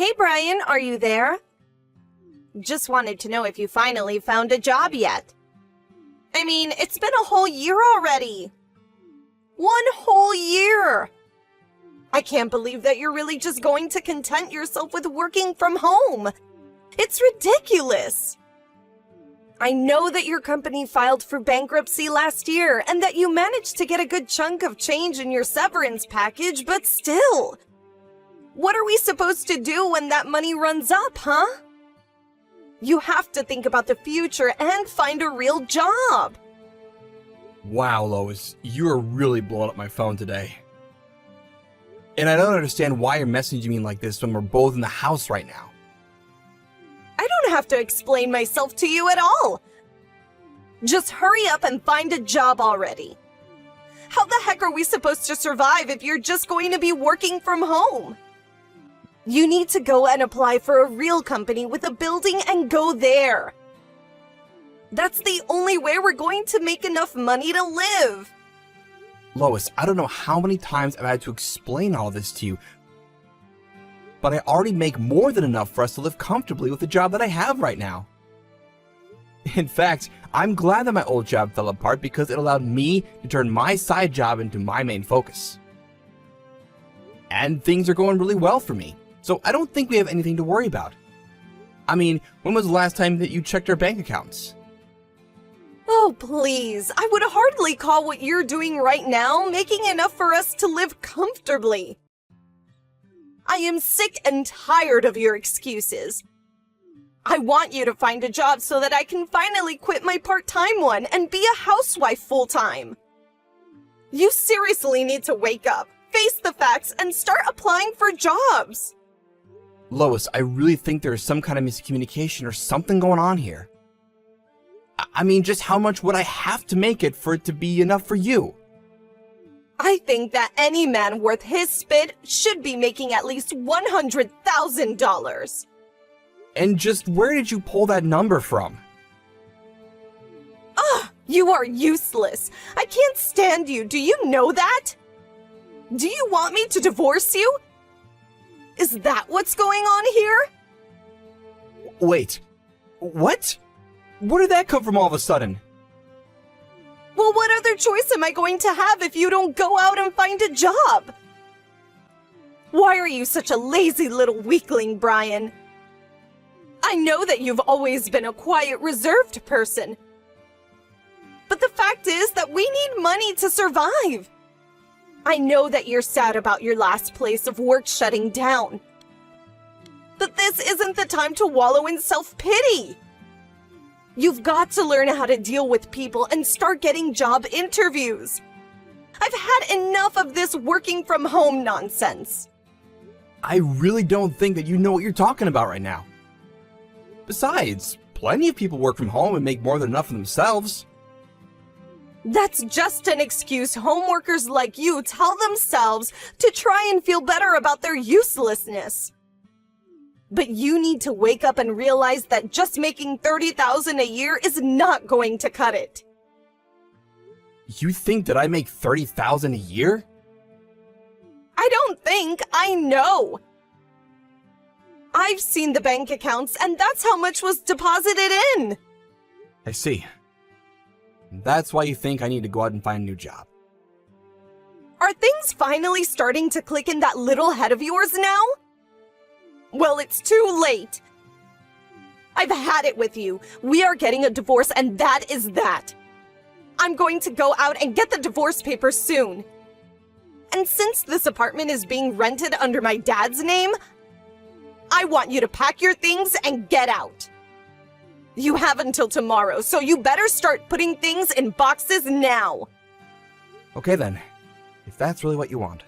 Hey Brian, are you there? Just wanted to know if you finally found a job yet. I mean, it's been a whole year already. 1 whole year! I can't believe that you're really just going to content yourself with working from home. It's ridiculous. I know that your company filed for bankruptcy last year and that you managed to get a good chunk of change in your severance package, but still. What are we supposed to do when that money runs up, huh? You have to think about the future and find a real job. Wow, Lois, you are really blowing up my phone today. And I don't understand why you're messaging me like this when we're both in the house right now. I don't have to explain myself to you at all. Just hurry up and find a job already. How the heck are we supposed to survive if you're just going to be working from home? You need to go and apply for a real company with a building and go there. That's the only way we're going to make enough money to live. Lois, I don't know how many times I've had to explain all this to you, but I already make more than enough for us to live comfortably with the job that I have right now. In fact, I'm glad that my old job fell apart because it allowed me to turn my side job into my main focus. And things are going really well for me, so I don't think we have anything to worry about. I mean, when was the last time that you checked our bank accounts? Oh, please. I would hardly call what you're doing right now making enough for us to live comfortably. I am sick and tired of your excuses. I want you to find a job so that I can finally quit my part-time one and be a housewife full-time. You seriously need to wake up, face the facts, and start applying for jobs. Lois, I really think there is some kind of miscommunication or something going on here. I mean, just how much would I have to make it for it to be enough for you? I think that any man worth his spit should be making at least $100,000. And just where did you pull that number from? Ugh, you are useless. I can't stand you. Do you know that? Do you want me to divorce you? Is that what's going on here? Wait, what? Where did that come from all of a sudden? Well, what other choice am I going to have if you don't go out and find a job? Why are you such a lazy little weakling, Brian? I know that you've always been a quiet, reserved person. But the fact is that we need money to survive. I know that you're sad about your last place of work shutting down. But this isn't the time to wallow in self-pity. You've got to learn how to deal with people and start getting job interviews. I've had enough of this working from home nonsense. I really don't think that you know what you're talking about right now. Besides, plenty of people work from home and make more than enough for themselves. That's just an excuse home workers like you tell themselves to try and feel better about their uselessness. But you need to wake up and realize that just making $30,000 a year is not going to cut it. You think that I make $30,000 a year? I don't think, I know. I've seen the bank accounts and that's how much was deposited in. I see. That's why you think I need to go out and find a new job. Are things finally starting to click in that little head of yours now? Well, it's too late. I've had it with you. We are getting a divorce and that is that. I'm going to go out and get the divorce papers soon. And since this apartment is being rented under my dad's name, I want you to pack your things and get out. You have until tomorrow, so you better start putting things in boxes now. Okay then, if that's really what you want.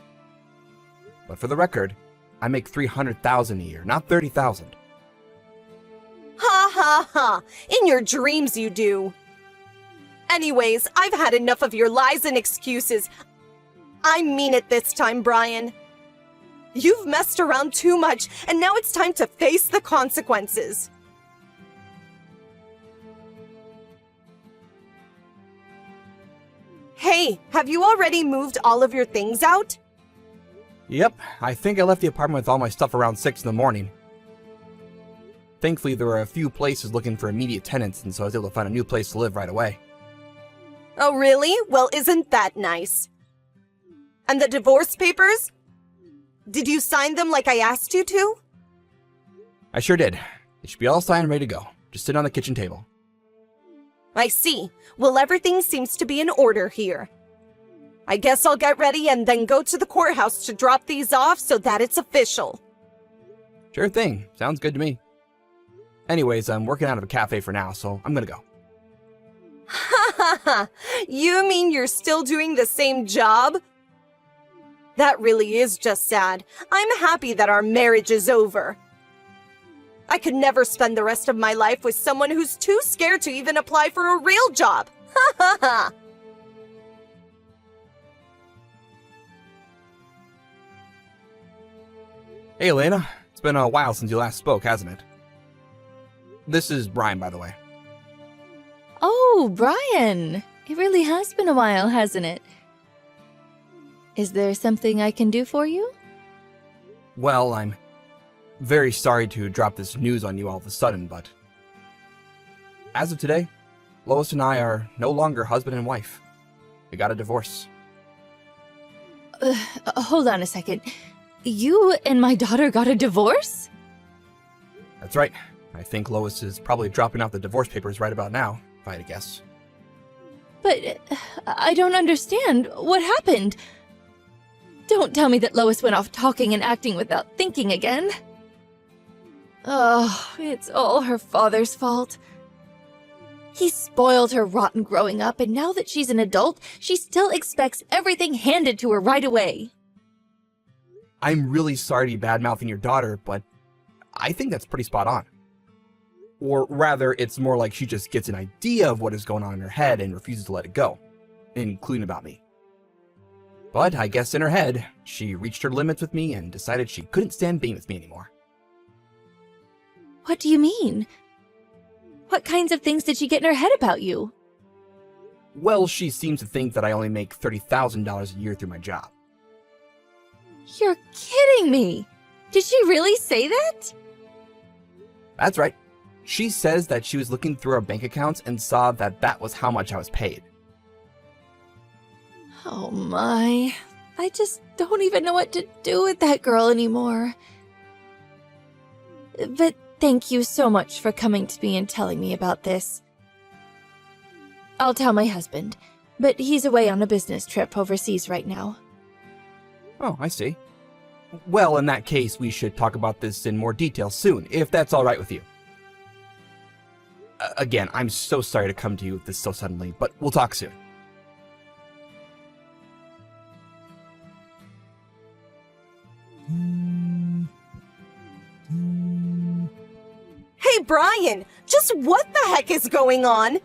But for the record, I make $300,000 a year, not $30,000. Ha ha ha, in your dreams you do. Anyways, I've had enough of your lies and excuses. I mean it this time, Brian. You've messed around too much, and now it's time to face the consequences. Hey, have you already moved all of your things out? Yep, I think I left the apartment with all my stuff around 6 in the morning. Thankfully, there were a few places looking for immediate tenants, and so I was able to find a new place to live right away. Oh, really? Well, isn't that nice? And the divorce papers? Did you sign them like I asked you to? I sure did. It should be all signed and ready to go. Just sit on the kitchen table. I see. Well, everything seems to be in order here. I guess I'll get ready and then go to the courthouse to drop these off so that it's official. Sure thing. Sounds good to me. Anyways, I'm working out of a cafe for now, so I'm gonna go. Ha ha ha! You mean you're still doing the same job? That really is just sad. I'm happy that our marriage is over. I could never spend the rest of my life with someone who's too scared to even apply for a real job. Ha ha ha! Hey, Elena. It's been a while since you last spoke, hasn't it? This is Brian, by the way. Oh, Brian! It really has been a while, hasn't it? Is there something I can do for you? Well, I'm very sorry to drop this news on you all of a sudden, but as of today, Lois and I are no longer husband and wife. We got a divorce. Hold on a second. You and my daughter got a divorce? That's right. I think Lois is probably dropping off the divorce papers right about now, if I had to guess. But I don't understand. What happened? Don't tell me that Lois went off talking and acting without thinking again. Oh, it's all her father's fault. He spoiled her rotten growing up, and now that she's an adult, she still expects everything handed to her right away. I'm really sorry to be bad-mouthing your daughter, but I think that's pretty spot on. Or rather, it's more like she just gets an idea of what is going on in her head and refuses to let it go, including about me. But I guess in her head, she reached her limits with me and decided she couldn't stand being with me anymore. What do you mean? What kinds of things did she get in her head about you? Well, she seems to think that I only make $30,000 a year through my job. You're kidding me! Did she really say that? That's right. She says that she was looking through our bank accounts and saw that that was how much I was paid. Oh my. I just don't even know what to do with that girl anymore. But thank you so much for coming to me and telling me about this. I'll tell my husband, but he's away on a business trip overseas right now. Oh, I see. Well, in that case, we should talk about this in more detail soon, if that's all right with you. Again, I'm so sorry to come to you with this so suddenly, but we'll talk soon. Hey, Brian! Just what the heck is going on?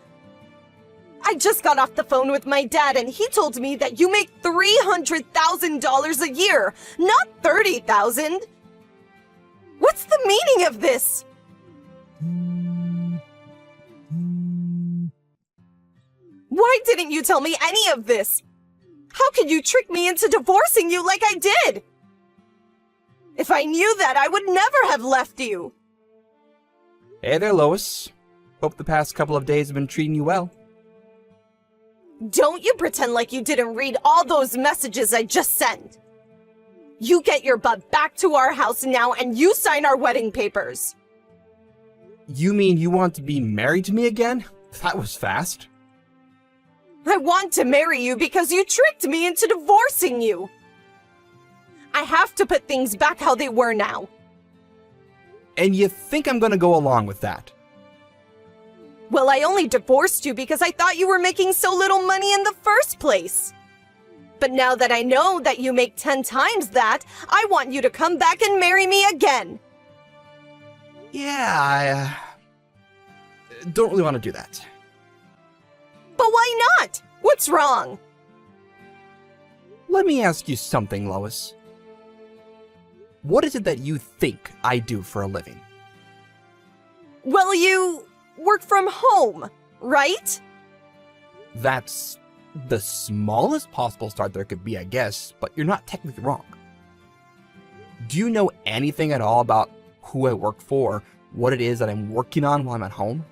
I just got off the phone with my dad and he told me that you make $300,000 a year, not $30,000. What's the meaning of this? Why didn't you tell me any of this? How could you trick me into divorcing you like I did? If I knew that, I would never have left you. Hey there, Lois. Hope the past couple of days have been treating you well. Don't you pretend like you didn't read all those messages I just sent. You get your butt back to our house now and you sign our wedding papers. You mean you want to be married to me again? That was fast. I want to marry you because you tricked me into divorcing you. I have to put things back how they were now. And you think I'm gonna go along with that? Well, I only divorced you because I thought you were making so little money in the first place. But now that I know that you make 10 times that, I want you to come back and marry me again. Yeah, I don't really want to do that. But why not? What's wrong? Let me ask you something, Lois. What is it that you think I do for a living? Well, you work from home, right? That's the smallest possible start there could be, I guess, but you're not technically wrong. Do you know anything at all about who I work for, what it is that I'm working on while I'm at home?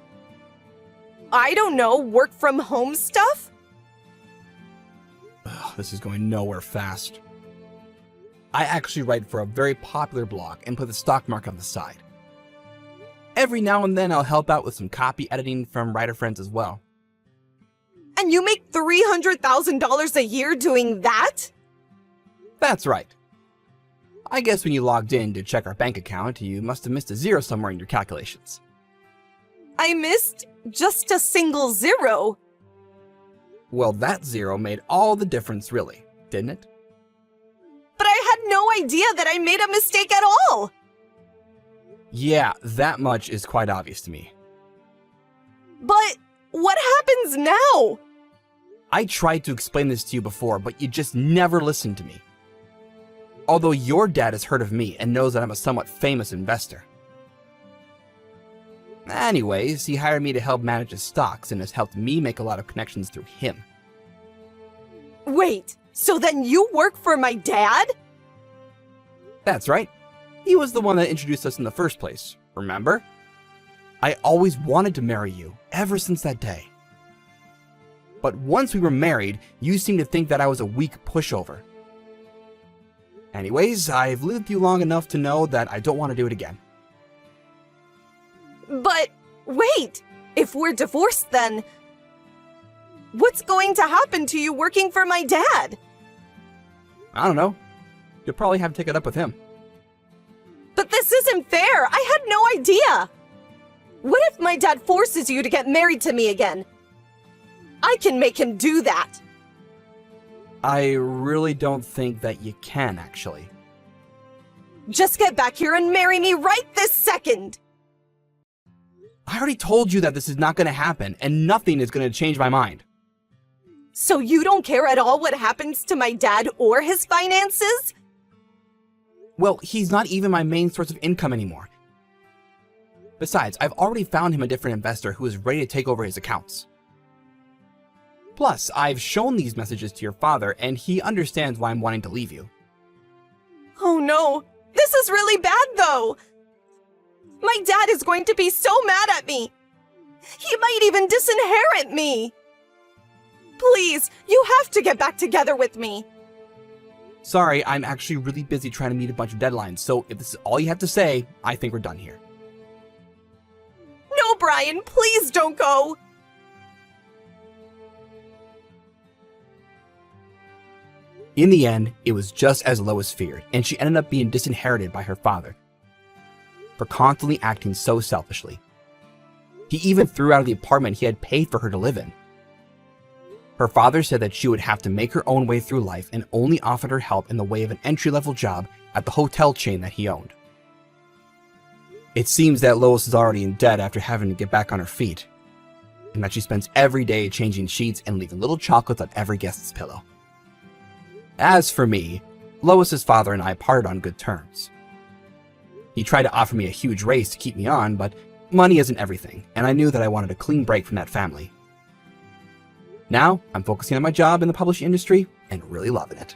I don't know, work from home stuff? Ugh, this is going nowhere fast. I actually write for a very popular blog and put the stock market on the side. Every now and then I'll help out with some copy editing from writer friends as well. And you make $300,000 a year doing that? That's right. I guess when you logged in to check our bank account, you must have missed a zero somewhere in your calculations. I missed just a single zero. Well, that zero made all the difference, really, didn't it? But I had no idea that I made a mistake at all. Yeah, that much is quite obvious to me. But what happens now? I tried to explain this to you before, but you just never listened to me. Although your dad has heard of me and knows that I'm a somewhat famous investor. Anyways, he hired me to help manage his stocks and has helped me make a lot of connections through him. Wait, so then you work for my dad? That's right. He was the one that introduced us in the first place, remember? I always wanted to marry you, ever since that day. But once we were married, you seemed to think that I was a weak pushover. Anyways, I've lived with you long enough to know that I don't want to do it again. But wait, if we're divorced then, what's going to happen to you working for my dad? I don't know. You'll probably have to take it up with him. But this isn't fair. I had no idea. What if my dad forces you to get married to me again? I can make him do that. I really don't think that you can, actually. Just get back here and marry me right this second. I already told you that this is not going to happen, and nothing is going to change my mind. So you don't care at all what happens to my dad or his finances? Well, he's not even my main source of income anymore. Besides, I've already found him a different investor who is ready to take over his accounts. Plus, I've shown these messages to your father, and he understands why I'm wanting to leave you. Oh no, this is really bad though. My dad is going to be so mad at me. He might even disinherit me. Please, you have to get back together with me. Sorry, I'm actually really busy trying to meet a bunch of deadlines, so if this is all you have to say, I think we're done here. No, Brian, please don't go. In the end, it was just as Lois feared, and she ended up being disinherited by her father for constantly acting so selfishly. He even threw out of the apartment he had paid for her to live in. Her father said that she would have to make her own way through life and only offered her help in the way of an entry-level job at the hotel chain that he owned. It seems that Lois is already in debt after having to get back on her feet, and that she spends every day changing sheets and leaving little chocolates on every guest's pillow. As for me, Lois's father and I parted on good terms. He tried to offer me a huge raise to keep me on, but money isn't everything, and I knew that I wanted a clean break from that family. Now, I'm focusing on my job in the publishing industry and really loving it.